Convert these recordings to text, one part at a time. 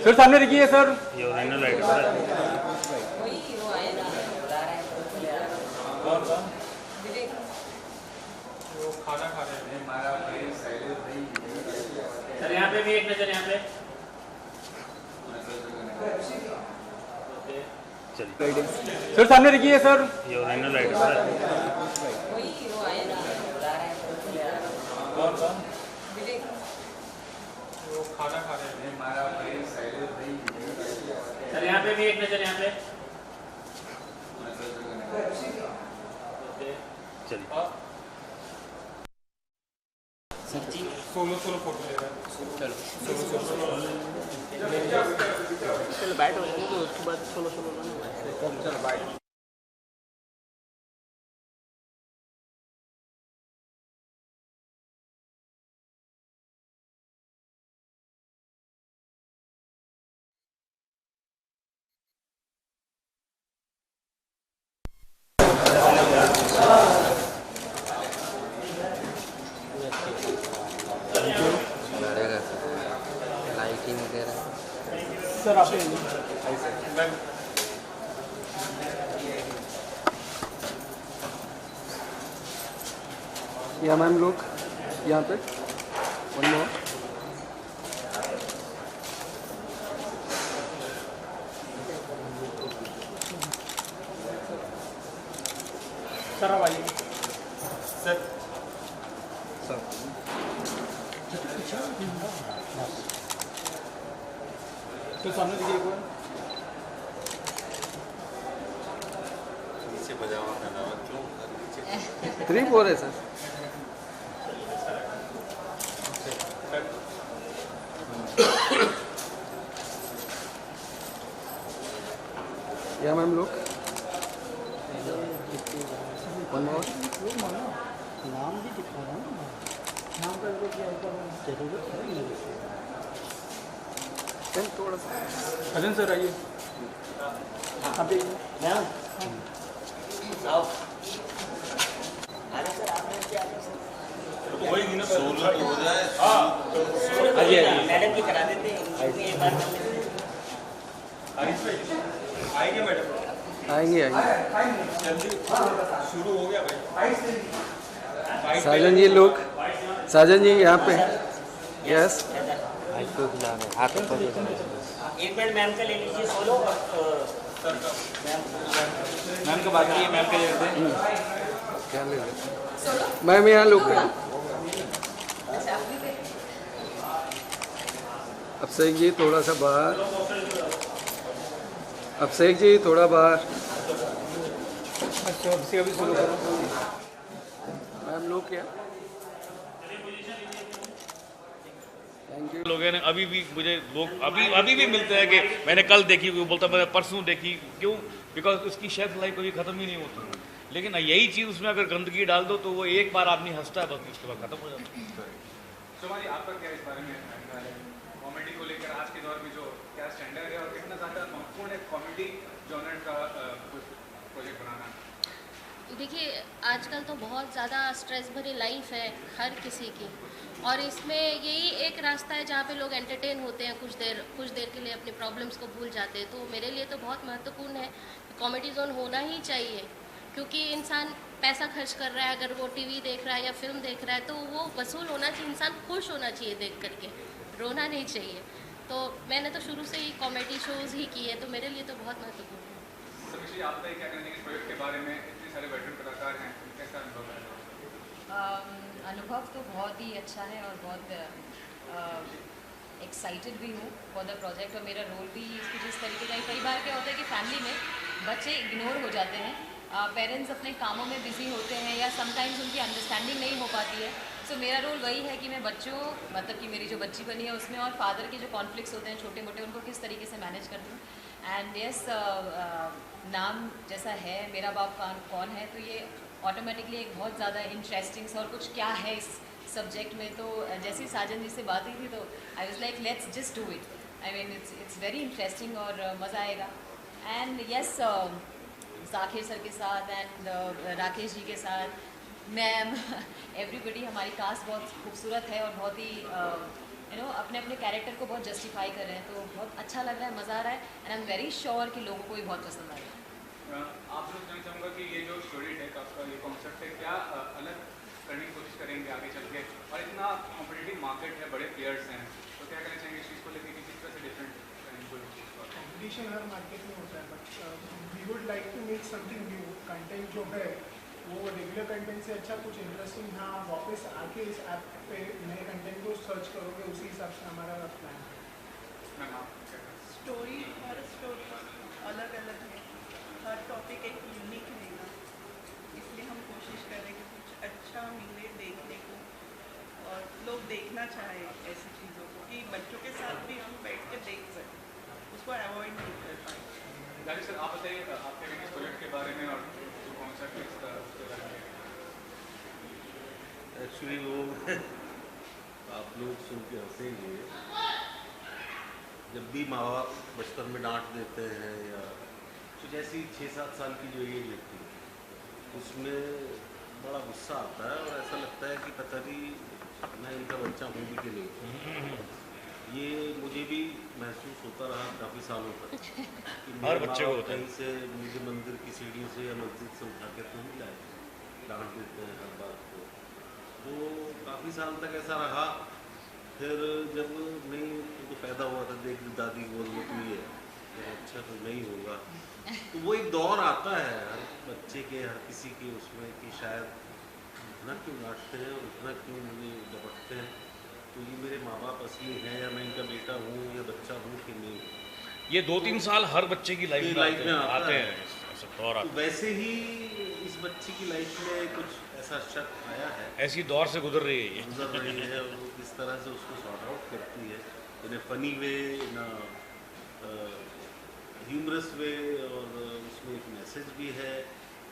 Sir सामने देखिए sir, ये ओरिजिनल राइटर है। खाना खा रहे हैं हमारा भाई शैलेश भाई। सर यहाँ पे भी एक नजर यहाँ पे। चलिए सर सामने देखिए सर, ये ओरिजिनल राइटर है। खाना खा रहे हैं हमारा भाई शैलेश भाई। सर यहाँ पे भी एक नजर यहाँ पे। चलिए सोलो फोटो ले रहा है। चलो बैठ हो जाएंगे तो उसके बाद सोलो चलो बैठ। लाइटिंग वगैरह सर आप या मैम लोग यहाँ पे वन मोर। सर अब आइए सर तो सामने देखिए एक बार। नीचे पजामा पहना हुआ क्यों नीचे 3-4 है सर। या मैम लोग वन मोर। नाम भी दिखा रहा हूँ, नाम का जरूरत है। थोड़ा सा अजन सर आइए आप भी वही नहीं ना सोलो तो हो जाए। मैडम की करा देते हैं एक बार। आएंगे मैडम आएंगे जल्दी शुरू हो गया भाई। साजन जी लोग, साजन जी यहाँ पे। यस एक मिनट मैम का ले लीजिए सोलो। मैम का बात नहीं, मैम का ले लेते हैं। क्या ले रहे मैम यहाँ लोग हैं। अभिषेक जी थोड़ा सा बाहर, अभिषेक जी थोड़ा बाहर। अच्छा अभिषेक अभी शुरू करो मैम लोग क्या। Thank you. लोगों ने अभी भी मुझे लोग अभी भी मिलते हैं कि मैंने कल देखी, कोई बोलता मैंने परसों देखी। क्यों? बिकॉज उसकी शेल्फ लाइफ कभी ख़त्म ही नहीं होती। लेकिन यही चीज़ उसमें अगर गंदगी डाल दो तो वो एक बार आदमी हंसता है, बस उसके बाद खत्म हो जाता है। तुम्हारी आपका क्या इस बारे में कॉमेडी को लेकर आज के दौर में जो क्या स्टैंडर्ड है और कितना ज़्यादा महत्वपूर्ण है कॉमेडी जॉनर का प्रोजेक्ट बनाना? देखिए आजकल तो बहुत ज़्यादा स्ट्रेस भरी लाइफ है हर किसी की, और इसमें यही एक रास्ता है जहाँ पे लोग एंटरटेन होते हैं कुछ देर के लिए, अपने प्रॉब्लम्स को भूल जाते हैं। तो मेरे लिए तो बहुत महत्वपूर्ण है, कॉमेडी जोन होना ही चाहिए, क्योंकि इंसान पैसा खर्च कर रहा है, अगर वो टीवी देख रहा है या फिल्म देख रहा है तो वो वसूल होना चाहिए, इंसान खुश होना चाहिए देख करके, रोना नहीं चाहिए। तो मैंने तो शुरू से ही कॉमेडी शोज़ ही किए, तो मेरे लिए तो बहुत महत्वपूर्ण है। समीक्षी आपका क्या कहना है इस प्रोजेक्ट के बारे में? इतने सारे वेटरन कलाकार हैं, कैसा अनुभव है? अनुभव तो बहुत ही अच्छा है और बहुत एक्साइटेड भी हूँ फॉर द प्रोजेक्ट। और मेरा रोल भी इसको जिस तरीके का, कई बार क्या होता है कि फैमिली में बच्चे इग्नोर हो जाते हैं, पेरेंट्स अपने कामों में बिजी होते हैं या समटाइम्स उनकी अंडरस्टैंडिंग नहीं हो पाती है। सो मेरा रोल वही है कि मैं बच्चों, मतलब कि मेरी जो बच्ची बनी है उसमें और फादर के जो कॉन्फ्लिक्ट्स होते हैं छोटे मोटे, उनको किस तरीके से मैनेज करती हूँ। एंड यस, नाम जैसा है मेरा बाप कौन है, तो ये ऑटोमेटिकली एक बहुत ज़्यादा इंटरेस्टिंग और कुछ क्या है इस सब्जेक्ट में। तो जैसे साजन जी से बात हुई थी तो I was like let's just do it. I mean it's very interesting और मज़ा आएगा। एंड यस, जाकिर सर के साथ एंड राकेश जी के साथ मैम, एवरीबडी, हमारी कास्ट बहुत खूबसूरत है और बहुत ही अपने अपने कैरेक्टर को बहुत जस्टिफाई कर रहे हैं, तो बहुत अच्छा लग रहा है, मज़ा आ रहा है and I am very sure कि लोगों को भी बहुत पसंद आएगा। आप लोग जानना चाहूँगा कि ये जो स्टोरी टेक आपका ये कॉन्सेप्ट है, क्या अलग करने की कोशिश करेंगे आगे चल के, और इतना कॉम्पिटिटिव मार्केट है, बड़े प्लेयर्स हैं, तो क्या कहना चाहेंगे इस चीज़ को लेकर, किसी तरह से डिफरेंट कंपटीशन हर मार्केट में होता है, but we would like to make something new. Content जो है वो रेगुलर कंटेंट से अच्छा कुछ इंटरेस्टिंग, हाँ वापस आके इस ऐप पे नए कंटेंट को सर्च करोगे, उसी हिसाब से हमारा प्लान है। स्टोरी हर स्टोरी अलग अलग है, हर टॉपिक एक यूनिक रहेगा, इसलिए हम कोशिश करें कि कुछ अच्छा मिले देखने को और लोग देखना चाहे ऐसी चीज़ों को, कि बच्चों के साथ भी हम बैठ के देख सकें, उसको अवॉइड नहीं कर पाए। गाली सर, आप बताइए आपके इस प्रोजेक्ट के बारे में और जो कॉन्सेप्ट है इसका उसके बारे में। एक्चुअली वो आप लोग सुन के हंसेंगे, जब भी माँ बाप बचपन में डांट देते हैं या कुछ ऐसी 6-7 साल की जो एज लगती है, उसमें बड़ा गुस्सा आता है और ऐसा लगता है कि पता नहीं मैं इनका बच्चा हूँ भी कि नहीं। ये मुझे भी महसूस होता रहा काफ़ी सालों तक कि हर बच्चे को होता है। कहीं से मुझे मंदिर की सीढ़ी से या मस्जिद से उठा के तो नहीं लाए, डांट देते हैं हर बात को। तो काफ़ी साल तक ऐसा रहा। फिर जब नहीं तो पैदा हुआ था, देख दादी बोल रही तू ये तो अच्छा तो नहीं होगा, तो वो एक दौर आता है हर बच्चे के, हर किसी के उसमें कि शायद इतना क्यों डांटते हैं और इतना क्यों मुझे डपटते हैं, तो ये मेरे माँ बाप असली हैं या मैं इनका बेटा हूँ या बच्चा हूँ कि नहीं। ये 2-3 साल हर बच्चे की लाइफ में आते हैं, ऐसा दौर आता तो वैसे ही इस बच्चे की लाइफ में कुछ ऐसा शक आया है, है, ऐसी दौर से गुजर रही है ये। गुजर रही है, और वो किस तरह से उसको सॉर्ट आउट करती है इन ए फनी वे, इन ह्यूमरस वे, और उसमें एक मैसेज भी है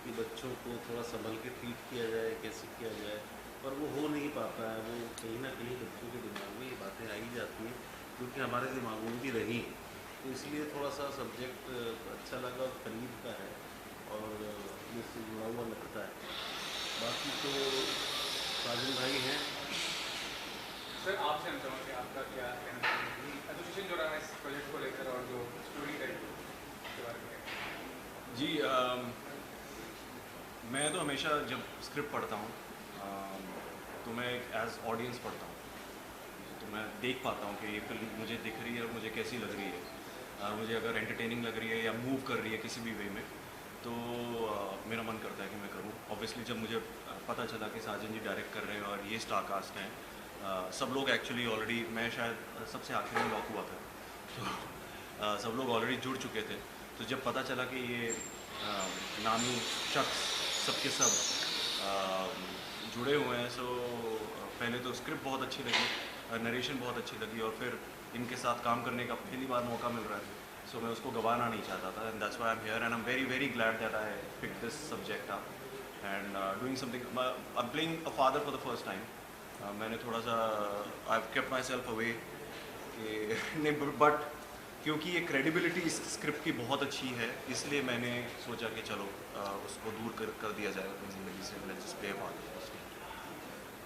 कि बच्चों को थोड़ा संभल के ट्रीट किया जाए, कैसे किया जाए, पर वो हो नहीं पाता है। वो कहीं ना कहीं बच्चों के दिमाग में ये बातें आ ही जाती हैं क्योंकि हमारे दिमागों में भी रही, तो इसलिए थोड़ा सा सब्जेक्ट अच्छा लगा और करीब का है और मुझसे जुड़ा हुआ लगता है। बाकी तो साजिद भाई हैं। सर, आपसे हम चाहूँगा कि आपका क्या कहना चाहिए एसोसिएशन जो रहा है इस प्रोजेक्ट को लेकर और जो स्टोरी टेक के बारे में। जी, मैं तो हमेशा जब स्क्रिप्ट पढ़ता हूँ तो मैं एक एज ऑडियंस पढ़ता हूँ, तो मैं देख पाता हूँ कि ये फिल्म मुझे दिख रही है और मुझे कैसी लग रही है। मुझे अगर एंटरटेनिंग लग रही है या मूव कर रही है किसी भी वे में, तो मेरा मन करता है कि मैं करूँ। ऑब्वियसली जब मुझे पता चला कि साजन जी डायरेक्ट कर रहे हैं और ये स्टार कास्ट हैं, सब लोग एक्चुअली ऑलरेडी, मैं शायद सबसे आखिर में लॉक हुआ था, तो सब लोग ऑलरेडी जुड़ चुके थे। तो जब पता चला कि ये नामी शख्स सबके सब जुड़े हुए हैं, सो पहले तो स्क्रिप्ट बहुत अच्छी लगी, नरेशन बहुत अच्छी लगी, और फिर इनके साथ काम करने का पहली बार मौका मिल रहा है, सो मैं उसको गंवाना नहीं चाहता था, and that's why I am here and I am very very glad that I pick this subject up and doing something. I am playing a father for the first time. मैंने थोड़ा सा I have kept myself away नहीं, but क्योंकि ये credibility इस script की बहुत अच्छी है, इसलिए मैंने सोचा कि चलो उसको दूर कर दिया जाए अपनी ज़िंदगी से। Let's just play a part.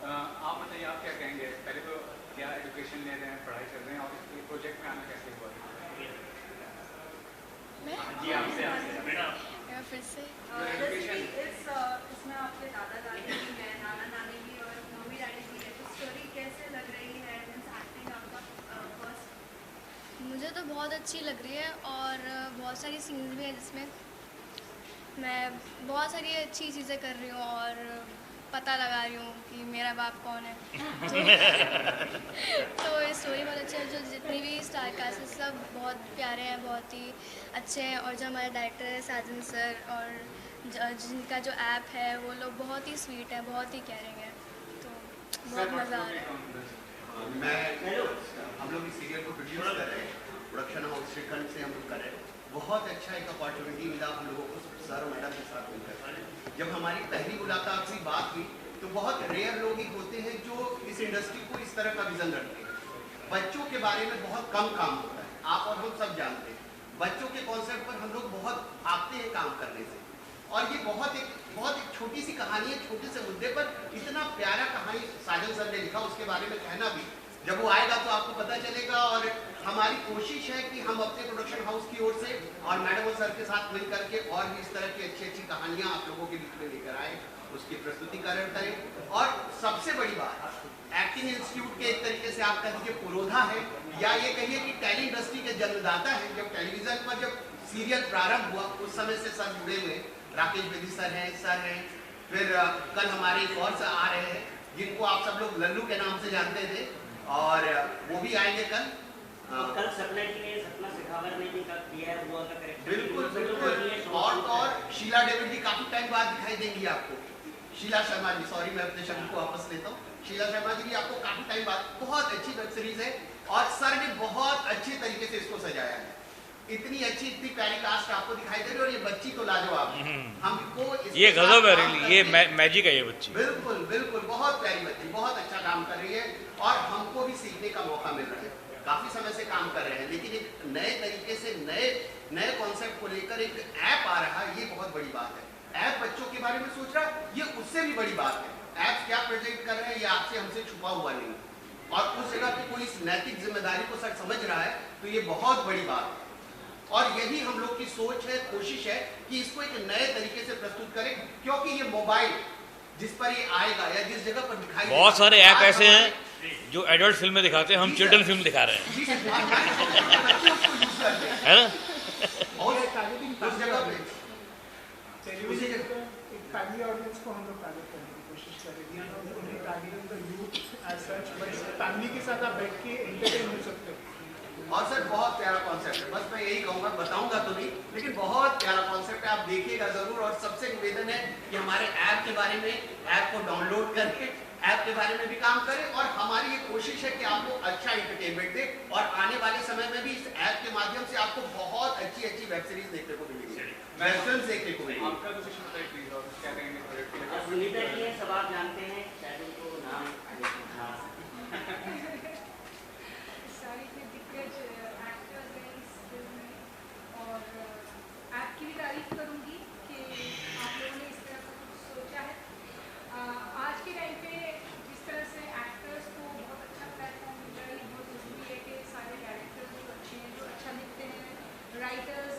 आप बताइए, आप क्या कहेंगे? पहले तो क्या एजुकेशन ले रहे हैं, पढ़ाई कर रहे हैं, और इस प्रोजेक्ट में आना कैसे हुआ? जी, आपसे फिर से इसमें आपके दादा दादी भी है, नाना नानी भी और मम्मी डैडी भी है, तो स्टोरी कैसे लग रही है? एक्टिंग आपका फर्स्ट? मुझे तो बहुत अच्छी लग रही है और बहुत सारी सीन्स भी हैं जिसमें मैं बहुत सारी अच्छी चीज़ें कर रही हूँ और पता लगा रही हूँ कि मेरा बाप कौन है। तो ये स्टोरी बहुत अच्छी है। जो जितनी भी स्टार कास्ट है सब बहुत प्यारे हैं, बहुत ही अच्छे हैं, और जो हमारे डायरेक्टर है साजन सर और जिनका जो ऐप है वो लोग बहुत ही स्वीट है, बहुत ही केयरिंग है, तो बहुत मज़ा आ रहा है। मैं हम लोग इस सीरियल को प्रोड्यूस कर रहे हैं, प्रोडक्शन हाउस श्रीखंड से हम लोग कर रहे हैं। बहुत अच्छा एक अपॉर्चुनिटी मिला हम लोगों को सर और मैडम के साथ मिलकर। जब हमारी पहली मुलाकात हुई, बात हुई, तो बहुत रेयर लोग ही होते हैं जो इस इंडस्ट्री को इस तरह का विजन रखते हैं। बच्चों के बारे में बहुत कम काम होता है, आप और हम सब जानते हैं। बच्चों के कॉन्सेप्ट पर हम लोग बहुत भागते हैं काम करने से, और ये बहुत एक छोटी सी कहानी है, छोटे से मुद्दे पर इतना प्यारा कहानी साजन सर ने लिखा, उसके बारे में कहना भी जब वो आएगा तो आपको पता चलेगा। और हमारी कोशिश है कि हम अपने प्रोडक्शन हाउस की ओर से और मैडम और सर के साथ मिल करके और भी इस तरह की अच्छी कहानियां आप लोगों के बीच में लेकर आए, उसकी प्रस्तुतिकरण करें। और सबसे बड़ी बात, एक्टिंग इंस्टीट्यूट के एक तरीके से आप कह दीजिए पुरोधा है, या ये कहिए कि टेली इंडस्ट्री के जन्मदाता है। जब टेलीविजन पर जब सीरियल प्रारंभ हुआ उस समय से सर जुड़े हुए, राकेश बेदी सर हैं, फिर कल हमारे एक और सर आ रहे हैं जिनको आप सब लोग लल्लू के नाम से जानते थे, और वो भी आएंगे कल। कल सपना जी ने सपना शेखावत ने जिनका किया है वो का कैरेक्टर बिल्कुल। और शीला डेविड जी काफी टाइम बाद दिखाई देंगी आपको। शीला शर्मा जी, सॉरी मैं अपने शब्द को वापस लेता हूँ, शीला शर्मा जी भी आपको काफी टाइम बाद। बहुत अच्छी वेब सीरीज है और सर ने बहुत अच्छे तरीके से इसको सजाया है। इतनी अच्छी इतनी प्यारी कास्ट आपको दिखाई दे रही है, और ये बच्ची तो लाजवाब है। हमको ये गजब है रियली, ये मैजिक है ये बच्ची। बिल्कुल बहुत प्यारी बच्ची, बहुत अच्छा काम कर रही है और हमको भी सीखने का मौका मिल रहा है। काफी समय से काम कर रहे हैं, लेकिन एक नए तरीके से नए कॉन्सेप्ट को लेकर एक ऐप आ रहा है, ये बहुत बड़ी बात है। ऐप बच्चों के बारे में सोच रहा है, ये उससे भी बड़ी बात है। ऐप क्या प्रेजेंट कर रहे हैं ये आपसे हमसे छुपा हुआ नहीं, और उस जगह पे कोई इस नैतिक जिम्मेदारी को सर समझ रहा है, तो ये बहुत बड़ी बात है। और यही हम लोग की सोच है, कोशिश है कि इसको एक नए तरीके से प्रस्तुत करें, क्योंकि ये मोबाइल जिस पर ये आएगा या जिस जगह पर दिखाई बहुत सारे ऐप ऐसे हैं जो एडल्ट फिल्में दिखाते हैं, हम चिल्ड्रन फिल्म दिखा रहे हैं, है ना? उस जगह पे टेलीविजन को एक फैमिली ऑडियंस को हम लोग टारगेट करने की कोशिश करेंगे। उन्हें targeting the youth age such, but family के साथ आप बैठ के एंटरटेन हो सकते हैं। और सर बहुत प्यारा कॉन्सेप्ट है, बस मैं यही कहूँगा, बताऊंगा तो नहीं, लेकिन बहुत प्यारा कॉन्सेप्ट है, आप देखिएगा जरूर। और सबसे निवेदन है कि हमारे ऐप के बारे में, ऐप को डाउनलोड करके ऐप के बारे में भी काम करें, और हमारी ये कोशिश है कि आपको अच्छा एंटरटेनमेंट दे, और आने वाले समय में भी इस ऐप के माध्यम से आपको बहुत अच्छी वेब सीरीज देखने को मिलेगी, वेब फिल्म देखने को मिलेगी। आपका कुछ बताइए प्लीज, और क्या कहेंगे? सुनीता जी हैं, सब आप जानते हैं, शायद उनको नाम सारी के दिग्गज एक्टर्स हैं इस फिल्म में, और ऐप की भी तारीफ करूंगी कि आप लोगों ने इस तरह का कुछ सोचा है। आज के टाइम पे जिस तरह से एक्टर्स को बहुत अच्छा प्लेटफॉर्म मिल रहा है, ये बहुत ज़रूरी है कि सारे कैरेक्टर्स जो अच्छे हैं, जो अच्छा लिखते हैं, राइटर्स,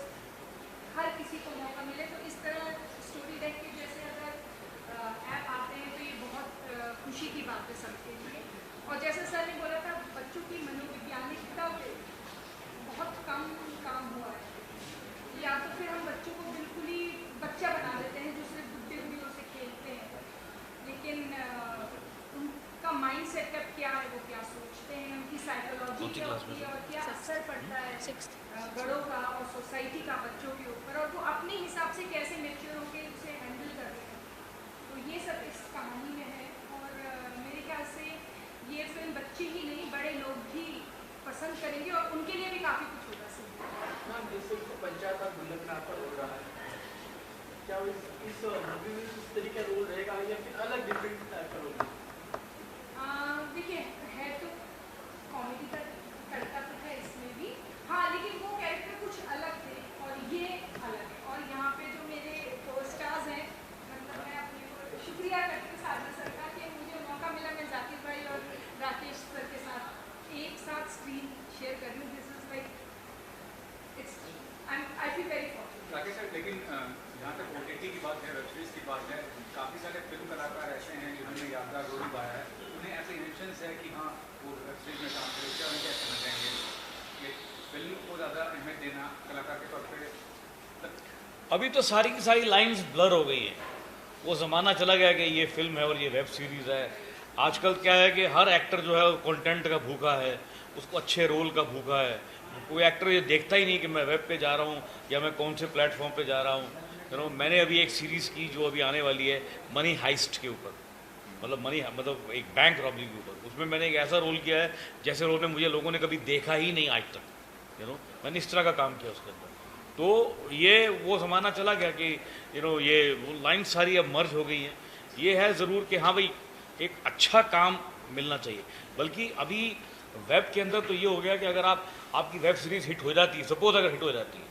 हर किसी को मौका मिले। तो इस तरह स्टोरी डेक के जैसे अगर ऐप आते हैं तो ये बहुत खुशी की बात है सबके लिए। और जैसे सर ने बोला था, बच्चों की मनोवैज्ञानिकता पे बहुत कम काम हुआ है, या तो फिर हम बच्चों को बिल्कुल ही बच्चा बना देते हैं जो सिर्फ बुढ़े बुढ़ियों से खेलते हैं, लेकिन उनका माइंड सेटअप क्या है, वो क्या सोचते हैं, उनकी साइकोलॉजी क्या होती है और क्या असर पड़ता है बड़ों का और सोसाइटी का बच्चों के ऊपर, और वो अपने हिसाब से कैसे मैच्योर होकर उसे हैंडल कर रहे हैं। तो ये सब इस कहानी में है, और मेरे ख्याल से ये फिल्म बच्चे ही नहीं बड़े लोग भी पसंद करेंगे, और उनके लिए भी काफ़ी कुछ होगा सीखने। जैसे पंचायत का गुल्लकनाथ पर हो रहा है, क्या इस मूवी में इस तरीके का रोल रहेगा या फिर अलग डिफरेंट टाइप का रोल? देखिए, है तो कॉमेडी का तड़का तो है इसमें भी, हाँ, लेकिन वो कैरेक्टर कुछ अलग थे और ये अलग है। और यहाँ पे जो मेरे को स्टार्स हैं, मतलब मैं अपने शुक्रिया करती हूँ साधना सर का कि मुझे मौका मिला मैं जाकिर भाई और राकेश सर के साथ एक साथ स्क्रीन शेयर कर रही हूँ। This is like it's I feel very fortunate. Rakesh sir, लेकिन जहाँ तक OTT की बात है, वेब सीरीज की बात है, काफ़ी सारे फिल्म कलाकार ऐसे हैं जिन्होंने यादगार रोल निभाया है, उन्हें ऐसे इंटेंशंस है कि हाँ वो वेब सीरीज में काम करें, क्या उन्हें क्या कहना चाहेंगे? ये फिल्म को ज़्यादा अहमियत देना कलाकार के तौर पर? अभी तो सारी की सारी लाइंस ब्लर हो गई हैं, वो ज़माना चला गया कि ये फिल्म है और ये वेब सीरीज़ है। आजकल क्या है कि हर एक्टर जो है वो कंटेंट का भूखा है, उसको अच्छे रोल का भूखा है। कोई एक्टर ये देखता ही नहीं कि मैं वेब पे जा रहा हूँ या मैं कौन से प्लेटफॉर्म पे जा रहा हूँ। मैंने अभी एक सीरीज़ की जो अभी आने वाली है मनी हाइस्ट के ऊपर, मतलब एक बैंक रॉबरी के ऊपर। उसमें मैंने एक ऐसा रोल किया है जैसे रोल में मुझे लोगों ने कभी देखा ही नहीं आज तक। मैंने इस तरह का काम किया उसके अंदर। तो ये वो ज़माना चला गया कि ये वो लाइन सारी अब मर्ज हो गई हैं। ये है ज़रूर कि हाँ भाई एक अच्छा काम मिलना चाहिए। बल्कि अभी वेब के अंदर तो ये हो गया कि अगर आपकी वेब सीरीज़ हिट हो जाती है, सपोज अगर हिट हो जाती है,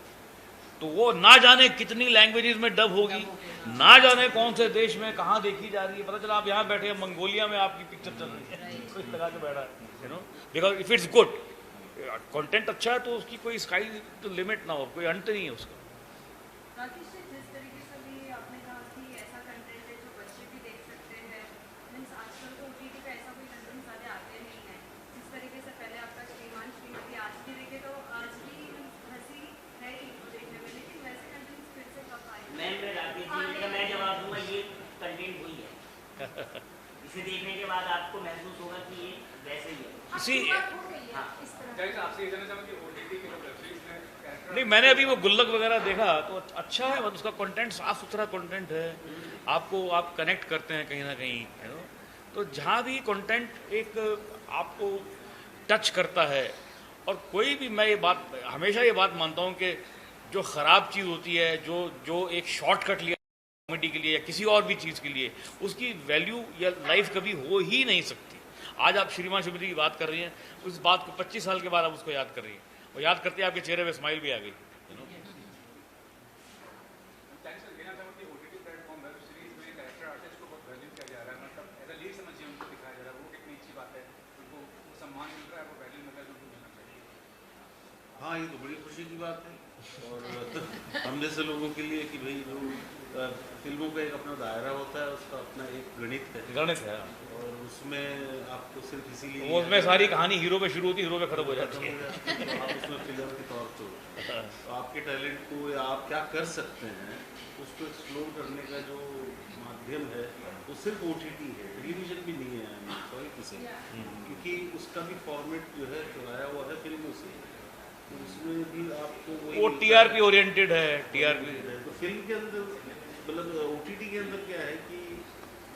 तो वो ना जाने कितनी लैंग्वेजेस में डब होगी, ना जाने कौन से देश में कहाँ देखी जा रही है, पता चला आप यहाँ बैठे हैं मंगोलिया में आपकी पिक्चर चल रही है, कुछ लगा के बैठा है, you know, because if it's good content अच्छा है तो उसकी कोई स्काई तो लिमिट ना हो, कोई अंत नहीं है उसका। राकेश जी, जिस तरीके से भी आपने कहा कि ऐसा कंटेंट है जो बच्चे भी देख सकते हैं, मीन्स आजकल तो OTT पे ऐसा कोई कंटेंट ज़्यादा आते नहीं है। जिस तरीके से पहले आपका श्रीमान श्रीमती आज भी देखे तो आज भी हंसी है ही देखने में, लेकिन वैसे कंटेंट फिर से कब आए? मैं राकेश जी का मैं जवाब दूंगा, ये कंटेंट वही है। इसे देखने के बाद आपको महसूस होगा कि ये वैसे ही है। आपसे ये जानना चाहूँगा कि OTT के जो वेब सीरीज में character- नहीं, मैंने अभी वो गुल्लक वगैरह देखा तो अच्छा है, उसका कंटेंट साफ सुथरा कंटेंट है, आपको आप कनेक्ट करते हैं कहीं ना कहीं, यू नो, तो जहाँ भी कंटेंट एक आपको टच करता है, और कोई भी, मैं ये बात हमेशा ये बात मानता हूँ कि जो ख़राब चीज़ होती है, जो एक शॉर्टकट लिया कॉमेडी के लिए या किसी और भी चीज़ के लिए, उसकी वैल्यू या लाइफ कभी हो ही नहीं सकती। आज आप श्रीमान श्रीमती की बात कर रही हैं, उस बात को 25 साल के बाद आप उसको याद कर रही हैं, और याद करते आपके चेहरे पे स्माइल भी आ गई, यू नो। कहना चाहूँगा कि OTT प्लेटफॉर्म वेब सीरीज में कैरेक्टर आर्टिस्ट को बहुत वैल्यू किया जा रहा है, मतलब एज अ लीड समझिए उनको दिखाया जा रहा है, वो कितनी अच्छी बात है, उनको वो सम्मान मिल रहा है, वो वैल्यू मिल रहा है जो उनको मिलना चाहिए। हाँ, ये तो बड़ी खुशी की बात है, और हम जैसे लोगों के लिए कि भाई जो फिल्मों का एक अपना दायरा होता है, उसका अपना एक गणित है, और उसमें आपको सिर्फ इसीलिए वो उसमें सारी कहानी हीरो पे शुरू होती है, हीरो पे खत्म हो जाती है। आप उसमें फिल्म के तौर पर तो आपके टैलेंट को या आप क्या कर सकते हैं उसको एक्सप्लोर करने का जो माध्यम है वो सिर्फ OTT है, टेलीविजन भी नहीं है, सॉरी टू से, क्योंकि उसका भी फॉर्मेट जो है चुराया हुआ है फिल्मों से, तो उसमें भी आपको वो TRP ओरिएंटेड है, TRP। तो फिल्म के अंदर मतलब OTT के अंदर क्या है कि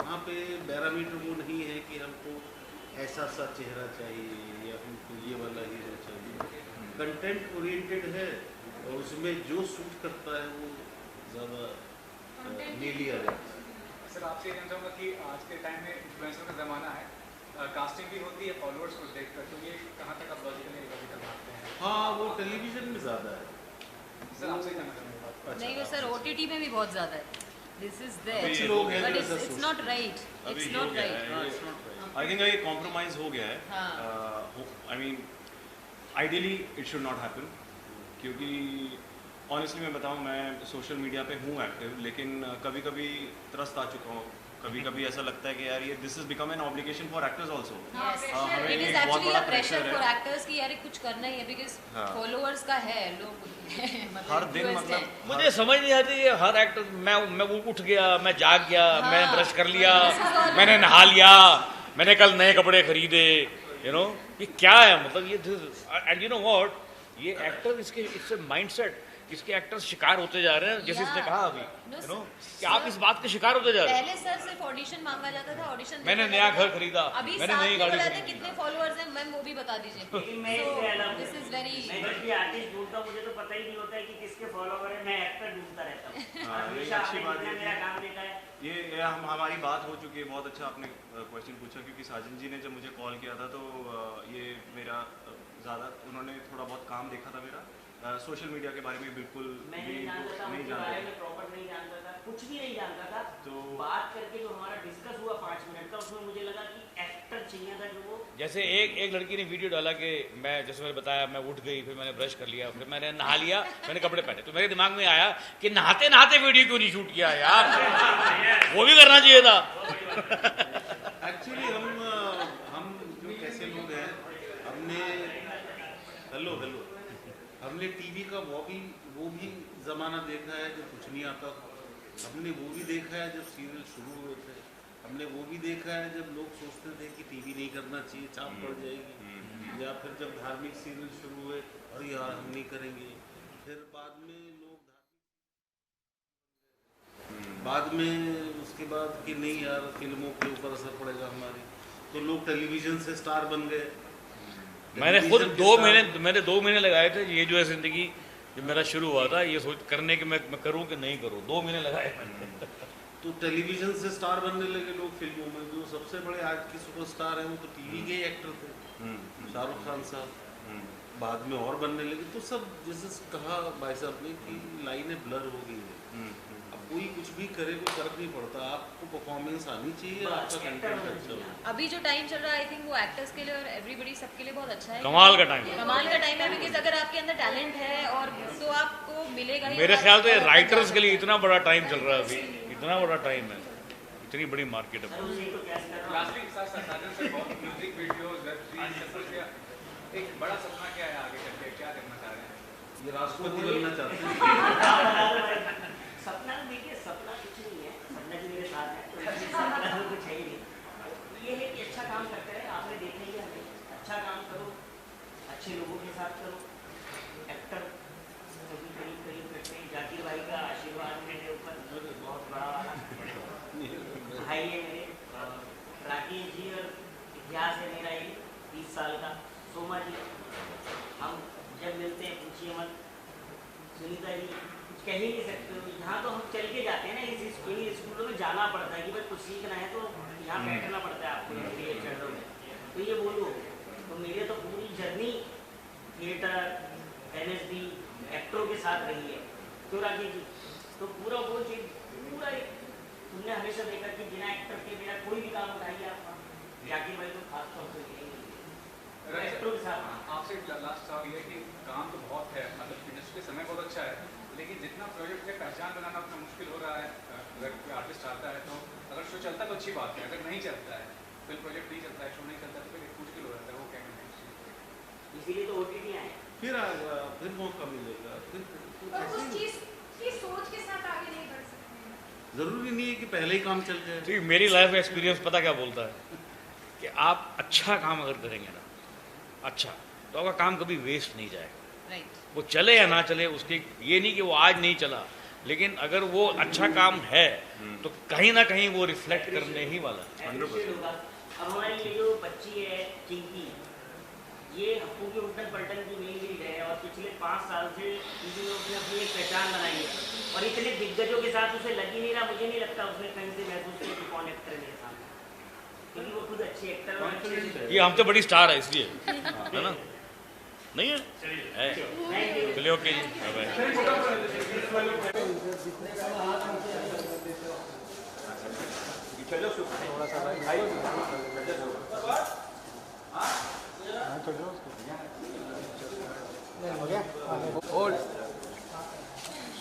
वहाँ पे पैरामीटर वो नहीं है कि हमको ऐसा सा चेहरा चाहिए या हमको ये वाला हीरो चाहिए, कंटेंट ओरिएंटेड है, और उसमें जो सूट करता है वो ज़्यादा ले लिया जाता है। सर, आपसे ये जानना चाहूँगा कि आज के टाइम में इन्फ्लुएंसर का ज़माना है, कास्टिंग भी होती है फॉलोअर्स को देखकर, तो ये कहाँ तक आप लॉजिकली मानते हैं? हाँ, वो टेलीविजन में ज़्यादा है। सर, आपसे जानना चाहूँगा। नहीं, वो सर OTT में भी बहुत ज़्यादा है। This is there, कुछ लोग हैं but जो ऐसा it's not right. अभी It's हो not गया right. है, आई थिंक ये कॉम्प्रोमाइज हो गया है। हाँ। I mean ideally it should not happen, क्योंकि ऑनेस्टली मैं बताऊं, मैं सोशल मीडिया पे हूँ एक्टिव, लेकिन कभी कभी त्रस्त आ चुका हूँ, कभी कभी ऐसा लगता है कि यार ये this is become an obligation for actors also. हमें It is एक बहुत actually बड़ा a pressure प्रेशर for है actors कि यार कुछ करना ही है, because हाँ। followers का है, लोग मतलब हर दिन influenced मतलब हैं। मुझे समझ नहीं आती है, हर एक्टर, मैं उठ गया, मैं जाग गया, हाँ। मैंने ब्रश कर लिया, मैंने नहा लिया, मैंने कल नए कपड़े खरीदे, यू नो, ये क्या है, मतलब ये, एंड यू नो व्हाट, ये एक्टर, इससे माइंडसेट, इसके एक्टर्स शिकार होते जा रहे हैं, जैसे इसने कहा अभी, यू नो, कि आप इस बात के शिकार होते जा रहे हैं। पहले सर सिर्फ ऑडिशन मांगा जाता था, ऑडिशन मैंने नया घर खरीदा, अभी मैंने साथ नई में गाड़ी बताते खरीदी। कितने फॉलोअर्स हैं, मैम वो भी बता दीजिए। लेकिन मैं इससे अलग दिस इज वेरी, मैं जब भी आर्टिस्ट ढूंढता हूँ मुझे तो पता ही नहीं होता है कि किसके फॉलोवर है, मैं एक्टर ढूंढता रहता हूँ। हाँ, ये हमेशा अच्छी आपने बात जितना है मेरा कि- काम देखा है, ये हमारी बात हो चुकी है। बहुत अच्छा आपने क्वेश्चन पूछा, क्योंकि साजन जी ने जब मुझे कॉल किया था तो ये मेरा ज़्यादा उन्होंने थोड़ा बहुत काम देखा था मेरा, सोशल मीडिया के बारे में बिल्कुल मैं भी नहीं जानता था, नहीं उनके बारे जानता में प्रॉपर नहीं जानता था, कुछ भी नहीं जानता था। तो बात करके जो हमारा डिस्कस हुआ 5 मिनट का, उसमें मुझे लगा कि एक्टर चाहिए था जो वो, जैसे एक लड़की ने वीडियो डाला कि मैं, जैसे मैंने बताया, मैं उठ गई, फिर मैंने ब्रश कर लिया, फिर मैंने नहा लिया, मैंने कपड़े पहने, तो मेरे दिमाग में आया कि नहाते नहाते वीडियो क्यों नहीं शूट किया यार, वो भी करना चाहिए था। एक्चुअली हम जो कैसे लोग हैं, हमने टीवी का वो भी ज़माना देखा है जब कुछ नहीं आता था, हमने वो भी देखा है जब सीरियल शुरू हुए थे, हमने वो भी देखा है जब लोग सोचते थे कि टीवी नहीं करना चाहिए, चाप पड़ जाएगी, या फिर जब धार्मिक सीरियल शुरू हुए और यार हम नहीं करेंगे, फिर बाद में उसके बाद कि नहीं यार फिल्मों के ऊपर असर पड़ेगा हमारी, तो लोग टेलीविज़न से स्टार बन गए। मैंने खुद 2 महीने लगाए थे, ये जो है ज़िंदगी जब मेरा शुरू हुआ था, ये सोच करने के मैं करूं कि नहीं करूं, 2 महीने लगाए मैंने। तो टेलीविज़न से स्टार बनने लगे लोग फिल्मों में। जो सबसे बड़े आज के सुपरस्टार हैं वो तो टीवी के ही एक्टर थे, शाहरुख खान साहब, बाद में और बनने लगे। तो सब जैसे कहा भाई साहब ने कि लाइनें ब्लर हो गई है, अब कोई कुछ भी करे कोई फर्क नहीं पड़ता, आपको परफॉर्मेंस आनी चाहिए, आपका कंटेंट अच्छा हो। अभी जो टाइम चल रहा है आई थिंक वो एक्टर्स के लिए और एवरीबडी सबके लिए बहुत अच्छा है। कमाल का टाइम है। कमाल का टाइम है, बिकॉज अगर आपके अंदर टैलेंट है और तो आपको मिलेगा ही। मेरे ख्याल से राइटर्स के लिए इतना बड़ा टाइम चल रहा है अभी, इतना बड़ा टाइम है, इतनी बड़ी मार्केट है। लास्टली के साथ साजन से बहुत म्यूजिक वीडियोस, वेब सीरीज, सब कुछ, एक बड़ा सपना क्या है आगे करके, क्या करना चाह रहे हैं? ये राष्ट्रपति बनना चाहते हैं। सपना देखिए, सपना कुछ नहीं है, सपना जी मेरे साथ है तो सपना तो कुछ है ही नहीं। ये है कि अच्छा काम करते रहे, आपने देखने ही हमें अच्छा काम करो, अच्छे लोगों के साथ करो। एक्टर कभी करीब करीब करते हैं, जाकिर भाई का आशीर्वाद मेरे ऊपर बहुत बड़ा वाला भाई है मेरे, राकेश जी और इतिहास है मेरा ये 20 साल का। सोमा जी, हम जब मिलते हैं पूछिए मत। सुनीता जी, कुछ कह ही नहीं सकते हो, यहाँ तो हम चल के जाते हैं ना, इस स्कूलों में जाना पड़ता है कि भाई कुछ सीखना है तो यहाँ बैठना पड़ता है आपको थिएटर में। तो ये बोलो तो मेरे तो पूरी जर्नी थिएटर, NSD, एक्टरों के साथ रही है। तो राकेश जी, तो पूरा वो चीज़ पूरा तुमने हमेशा देखा कि बिना एक्टर के मेरा कोई भी काम उठाइए आपका, जाकिर भाई तो खास तौर पर एक्टरों के साथ। आपसे लास्ट सवाल ये है कि काम तो बहुत है, मतलब इंडस्ट्री समय बहुत अच्छा है, लेकिन जितना प्रोजेक्ट में पहचान बनाना उतना मुश्किल हो रहा है। अगर कोई आर्टिस्ट आता है तो अगर शो चलता है तो अच्छी बात है, अगर नहीं चलता है, फिल्म प्रोजेक्ट नहीं चलता है, शो नहीं चलता तो फिर मुश्किल हो जाता है। वो क्या कहना है? इसीलिए तो OTT आए, फिर मौका मिलेगा, और उस चीज की सोच के साथ आगे नहीं बढ़ सकते। जरूरी नहीं है कि पहले ही काम चल जाए। ठीक, मेरी लाइफ एक्सपीरियंस पता क्या बोलता है कि आप अच्छा काम अगर करेंगे ना, अच्छा, तो आपका काम कभी वेस्ट नहीं जाएगा। वो चले या ना चले, उसके ये नहीं कि वो आज नहीं चला, लेकिन अगर वो अच्छा काम है तो कहीं ना कहीं वो रिफ्लेक्ट करने ही वाला है। 100%। अब हमारी ये जो बच्ची है चिंकी, ये हप्पू के उल्टन पलटन की मेन लीड है और पिछले 5 साल से उसने अपनी एक पहचान बनाई है और इतने दिग्गजों के साथ उसे लग ही नहीं रहा। मुझे नहीं लगता उसने कहीं से महसूस किया कि कौन एक्टर है मेरे सामने, क्योंकि वो खुद अच्छी एक्टर और अच्छी। ये हमसे बड़ी स्टार है इसलिए, है ना? नहीं है? चलिए, ओके जी,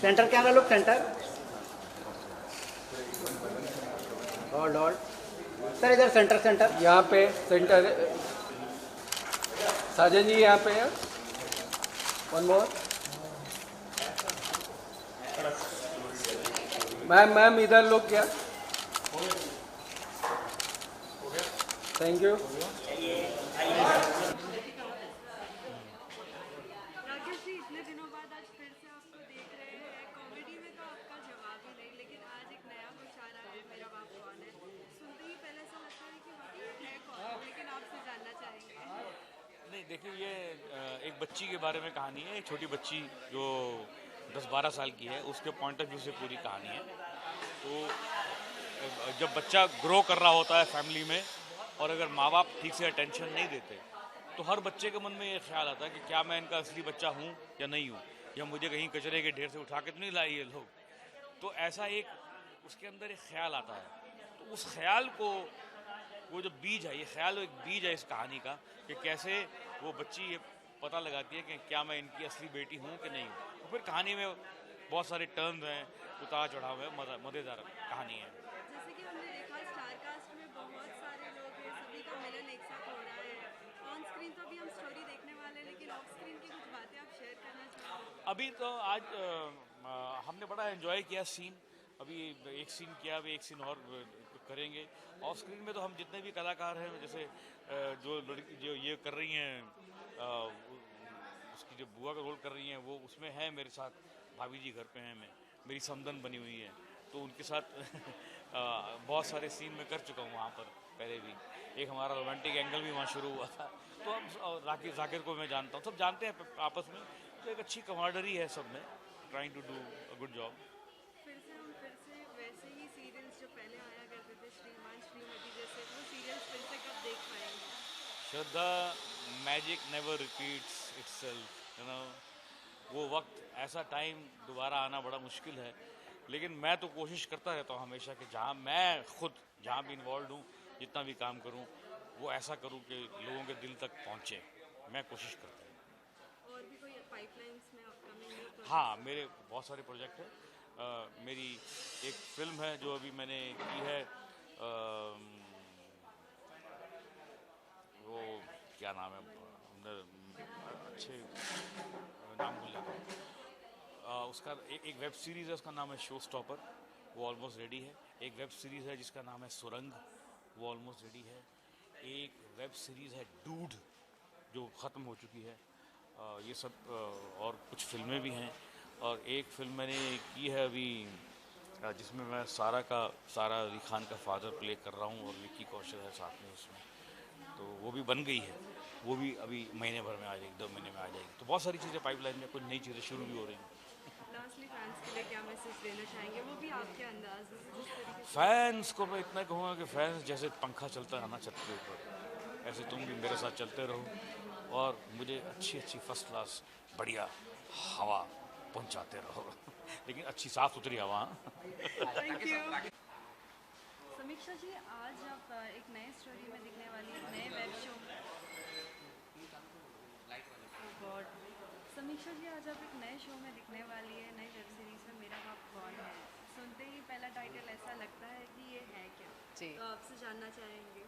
centre camera look, centre hold hold sir, इधर सेंटर सेंटर, यहाँ पे सेंटर साजन जी, यहाँ पे है। वन मोर मैम इधर लोग क्या, थैंक यू। राकेश जी, इतने दिनों बाद आज फिर से आपको देख रहे हैं। कॉमेडी में तो आपका जवाब ही नहीं, लेकिन आज एक नया कुछ आ रहा है, मेरा बाप कौन है। सुनते ही पहले ऐसा लगता है कि वाकई है कौन, लेकिन आपसे जानना चाहेंगे। नहीं, देखिए, ये एक बच्ची के बारे में कहानी है, एक छोटी बच्ची जो 10-12 साल की है, उसके पॉइंट ऑफ व्यू से पूरी कहानी है। तो जब बच्चा ग्रो कर रहा होता है फैमिली में और अगर माँ बाप ठीक से अटेंशन नहीं देते तो हर बच्चे के मन में ये ख्याल आता है कि क्या मैं इनका असली बच्चा हूँ या नहीं हूँ, या मुझे कहीं कचरे के ढेर से उठा के तो नहीं लाए ये लोग। तो ऐसा एक उसके अंदर एक ख्याल आता है। तो उस ख्याल को, वो जो बीज है, ये ख्याल एक बीज है इस कहानी का, कि कैसे वो बच्ची ये पता लगाती है कि क्या मैं इनकी असली बेटी हूँ कि नहीं हूँ। तो फिर कहानी में बहुत सारे टर्न्स हैं, उतार चढ़ाव है, मज़ेदार कहानी है। जैसे कि हमने देखा स्टार कास्ट में बहुत सारे लोग हैं, सभी का मिलन एक साथ हो रहा है। ऑन स्क्रीन तो अभी हम स्टोरी देखने वाले हैं, लेकिन ऑफ स्क्रीन की कुछ बातें आप शेयर करना चाहेंगे? अभी तो आज हमने बड़ा एंजॉय किया सीन। अभी एक सीन किया, अभी एक सीन और करेंगे। ऑफ स्क्रीन में तो हम जितने भी कलाकार हैं, जैसे जो लड़की जो ये कर रही हैं, उसकी जो बुआ का रोल कर रही हैं, वो उसमें है मेरे साथ। भाभी जी घर पे हैं, मेरी समदन बनी हुई है, तो उनके साथ बहुत सारे सीन में कर चुका हूँ वहाँ पर पहले भी। एक हमारा रोमांटिक एंगल भी वहाँ शुरू हुआ था। तो हम जाकिर को मैं जानता हूँ, सब जानते हैं आपस में। तो एक अच्छी कमांडरी है सब में, trying to do a good job. फिर से वैसे ही सीरियल्स जो पहले आया करते थे, श्रीमान श्रीमती जैसे, वो सीरियल्स फिर से कब देख पाएंगे? Shraddha, magic never repeats itself, you know. वो वक्त, ऐसा टाइम दोबारा आना बड़ा मुश्किल है। लेकिन मैं तो कोशिश करता रहता हूँ हमेशा कि जहाँ मैं खुद जहाँ भी इन्वॉल्व हूँ, जितना भी काम करूँ, वो ऐसा करूँ कि लोगों के दिल तक पहुँचे। मैं कोशिश करता हूँ। और भी कोई पाइपलाइंस में अपकमिंग? हाँ, मेरे बहुत सारे प्रोजेक्ट हैं। मेरी एक फिल्म है जो अभी मैंने की है, वो क्या नाम है, अच्छे नाम भूल जाता हूँ। उसका एक वेब सीरीज़ है, उसका नाम है शो स्टॉपर, वो ऑलमोस्ट रेडी है। एक वेब सीरीज़ है जिसका नाम है सुरंग, वो ऑलमोस्ट रेडी है। एक वेब सीरीज़ है डूड, जो ख़त्म हो चुकी है। ये सब और कुछ फिल्में भी हैं। और एक फिल्म मैंने की है अभी, जिसमें मैं सारा अली खान का फादर प्ले कर रहा हूँ और विक्की कौशल है साथ में उसमें, तो वो भी बन गई है। वो भी अभी महीने भर में आ जाएगी, 2 महीने में आ जाएगी। तो बहुत सारी चीज़ें पाइपलाइन में, कुछ नई चीज़ें शुरू भी हो रही हैं। लास्टली फैंस के लिए क्या मैसेज देना चाहेंगे, वो भी आपके अंदाज से जिस तरीके से? फैंस को मैं इतना कहूँगा कि फैंस जैसे पंखा चलता है ना छत के ऊपर, ऐसे तुम भी मेरे साथ चलते रहो और मुझे अच्छी फर्स्ट क्लास बढ़िया हवा पहुँचाते रहो लेकिन अच्छी साफ सुथरी हवा। Thank you. समीक्षा जी, आज आप एक नए स्टोरी में दिखने वाली एक नए वेब शो गॉड समीक्षा जी, आज आप एक नए शो में दिखने वाली है, नई वेब सीरीज में मेरा बाप कौन है। सुनते ही पहला टाइटल ऐसा लगता है कि ये है क्या जी। तो आपसे जानना चाहेंगे।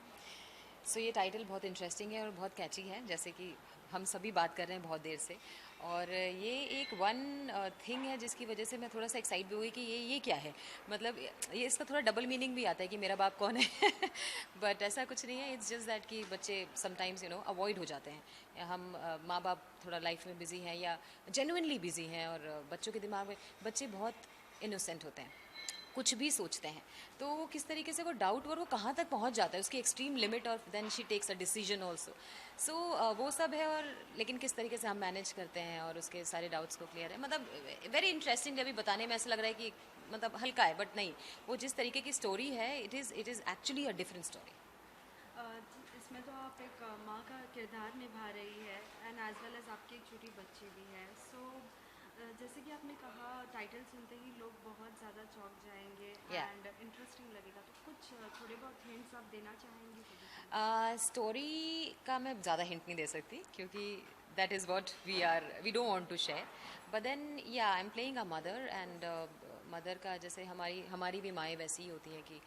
सो ये टाइटल बहुत इंटरेस्टिंग है और बहुत कैची है, जैसे कि हम सभी बात कर रहे हैं बहुत देर से, और ये एक थिंग है जिसकी वजह से मैं थोड़ा सा एक्साइट भी हुई कि ये क्या है। मतलब ये इसका थोड़ा डबल मीनिंग भी आता है कि मेरा बाप कौन है बट ऐसा कुछ नहीं है। इट्स जस्ट दैट कि बच्चे समटाइम्स अवॉइड हो जाते हैं। हम माँ बाप थोड़ा लाइफ में बिजी हैं या जेन्युइनली बिजी हैं, और बच्चों के दिमाग में, बच्चे बहुत इनोसेंट होते हैं, कुछ भी सोचते हैं, तो वो किस तरीके से वो डाउट और वो कहाँ तक पहुँच जाता है, उसकी एक्सट्रीम लिमिट, और then she takes a decision also. So वो सब है, और लेकिन किस तरीके से हम मैनेज करते हैं और उसके सारे डाउट्स को क्लियर है। मतलब वेरी इंटरेस्टिंग। अभी बताने में ऐसा लग रहा है कि मतलब हल्का है, बट नहीं, वो जिस तरीके की स्टोरी है, it is actually a different story. इसमें तो आप एक माँ का किरदार निभा रही है एंड एज वेल एज आपकी एक छोटी बच्ची भी है। सो जैसे कि आपने कहा, टाइटल सुनते ही लोग बहुत ज़्यादा चौंक जाएंगे एंड इंटरेस्टिंग लगेगा, तो कुछ थोड़े बहुत हिंट्स आप देना चाहेंगे? स्टोरी का मैं ज़्यादा हिंट नहीं दे सकती, क्योंकि that is what we don't want to share. But then I am playing a mother, and mother का जैसे हमारी भी माएँ वैसी ही होती हैं कि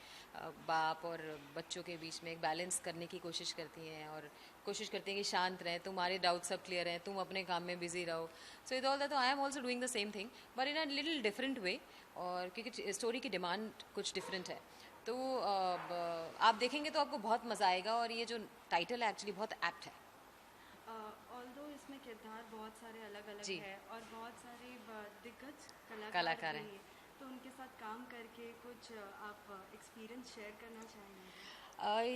बाप और बच्चों के बीच में एक बैलेंस करने की कोशिश करती हैं, और कोशिश करती हैं कि शांत रहें, तुम्हारे डाउट सब क्लियर हैं, तुम अपने काम में बिजी रहो। सो इट ऑल दैट, तो I am also doing the same thing but in a little different way, और क्योंकि स्टोरी की डिमांड कुछ डिफरेंट है, तो आप देखेंगे तो आपको बहुत मज़ा आएगा। और ये जो टाइटल है एक्चुअली बहुत एप्ट है। ऑल्दो इसमें किरदार बहुत सारे अलग अलग है और बहुत सारे दिग्गज कलाकार हैं, तो उनके साथ काम करके कुछ आप एक्सपीरियंस शेयर करना चाहेंगे? I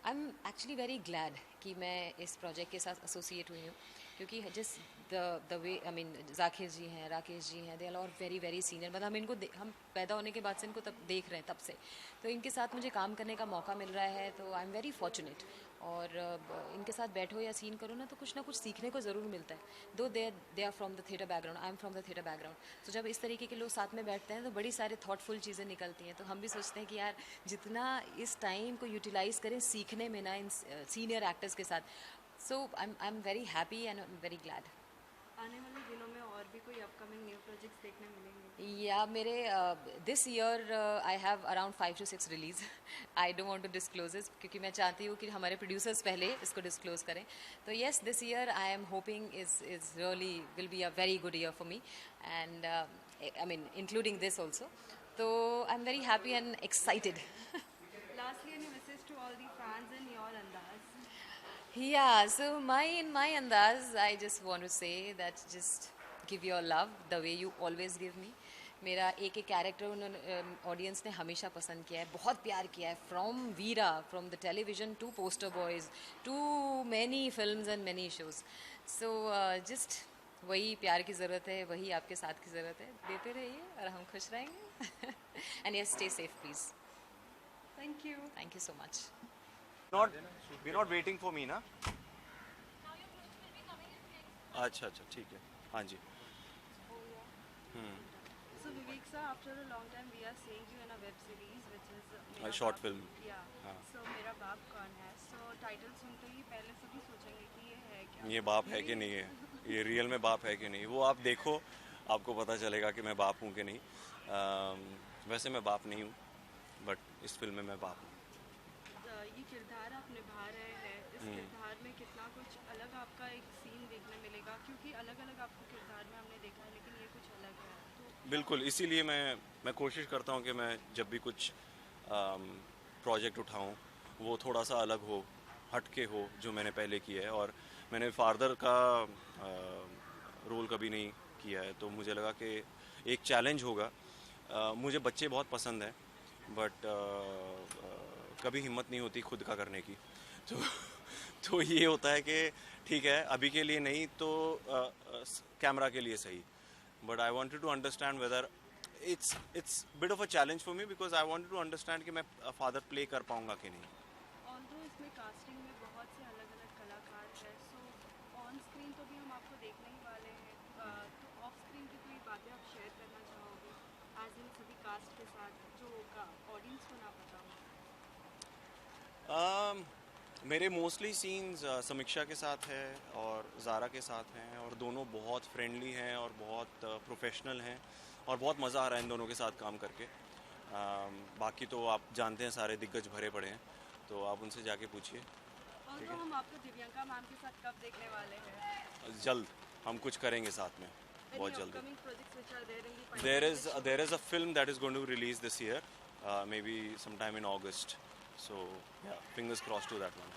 am actually very glad कि मैं इस प्रोजेक्ट के साथ एसोसिएट हुई हूँ, क्योंकि जिस the way I mean Zakir ji हैं, राकेश जी हैं, they are all very very senior. मतलब हम पैदा होने के बाद से इनको तब देख रहे हैं, तब से, तो इनके साथ मुझे काम करने का मौका मिल रहा है, तो आई एम वेरी फॉर्चुनेट। और इनके साथ बैठो या सीन करो ना, तो कुछ ना कुछ सीखने को ज़रूर मिलता है। Though they are from the theatre background, I am from the theatre background, तो जब इस तरीके के लोग साथ में बैठते हैं तो बड़ी सारे थॉटफुल चीज़ें निकलती हैं। तो हम भी सोचते हैं कि यार जितना इस टाइम को यूटिलाइज़ करें सीखने में ना, इन सीनियर एक्टर्स के साथ। So I am very happy and I am very glad. आने वाले दिनों में और भी कोई अपकमिंग न्यू प्रोजेक्ट्स देखने मिलेंगे? या मेरे this year I have around 5 to 6 release. I don't want to disclose it, क्योंकि मैं चाहती हूँ कि हमारे प्रोड्यूसर्स पहले इसको डिस्क्लोज करें। तो yes, this year I am hoping is really will be a very good year for me, and I mean including this also. तो I am very happy and excited. Lastly, any message to all the fans in your andaz? Yeah, so in my andaz, I just want to say that just give your love the way you always give me. मेरा एक character उन्होंने audience ने हमेशा पसंद किया है, बहुत प्यार किया है, from Veera, from the television to poster boys to many films and many shows. So just वही प्यार की ज़रूरत है, वही आपके साथ की ज़रूरत है। देते रहिए और हम खुश रहेंगे। And yes, stay safe please. Thank you. Thank you so much. We're not waiting for me, ना? अच्छा, ठीक है, हाँ जी। So Vivek Sir, after a long time we are seeing you in a web series which is A short film. Yeah. हाँ. So मेरा बाप कौन है? So title सुनते ही पहले सभी सोचेंगे कि ये है क्या? ये बाप है कि नहीं है, ये रियल में बाप है कि नहीं, वो आप देखो, आपको पता चलेगा कि मैं बाप हूँ कि नहीं. वैसे मैं बाप नहीं हूँ, बट इस फिल्म में मैं बाप हूँ. ये किरदार आप निभा रहे हैं, इस किरदार में कितना कुछ अलग आपका एक सीन देखने मिलेगा, क्योंकि अलग अलग आपको किरदार में हमने देखा है लेकिन ये कुछ अलग है. तो बिल्कुल, इसीलिए मैं कोशिश करता हूँ कि मैं जब भी कुछ प्रोजेक्ट उठाऊँ वो थोड़ा सा अलग हो, हटके हो जो मैंने पहले किया है. और मैंने फादर का रोल कभी नहीं किया है, तो मुझे लगा कि एक चैलेंज होगा. मुझे बच्चे बहुत पसंद हैं, बट कभी हिम्मत नहीं होती खुद का करने की. तो ये होता है कि ठीक है, अभी के लिए नहीं तो कैमरा के लिए सही. But I wanted to understand whether it's bit of a challenge for me, because I wanted to understand कि मैं फादर प्ले कर पाऊंगा कि नहीं. ऑल्दो इसमें कास्टिंग में बहुत से अलग अलग कलाकार हैं, सो ऑन स्क्रीन तो भी हम आपको देखने ही वाले हैं, तो ऑफ स्क्रीन की कोई बातें आप शेयर करना चाहोगे आज इन सभी कास्ट के साथ जो ऑडियंस को ना पता हो? मेरे मोस्टली सीन्स समीक्षा के साथ है और ज़ारा के साथ हैं, और दोनों बहुत फ्रेंडली हैं और बहुत प्रोफेशनल हैं, और बहुत मज़ा आ रहा है इन दोनों के साथ काम करके. बाकी तो आप जानते हैं सारे दिग्गज भरे पड़े हैं, तो आप उनसे जाके पूछिए. और तो हम आपको दिव्यांका मैम के साथ कब देखने वाले हैं? जल्द हम कुछ करेंगे साथ में, बहुत जल्द. There is a film that is going to release this year, maybe sometime in August. So yeah, fingers crossed to that one.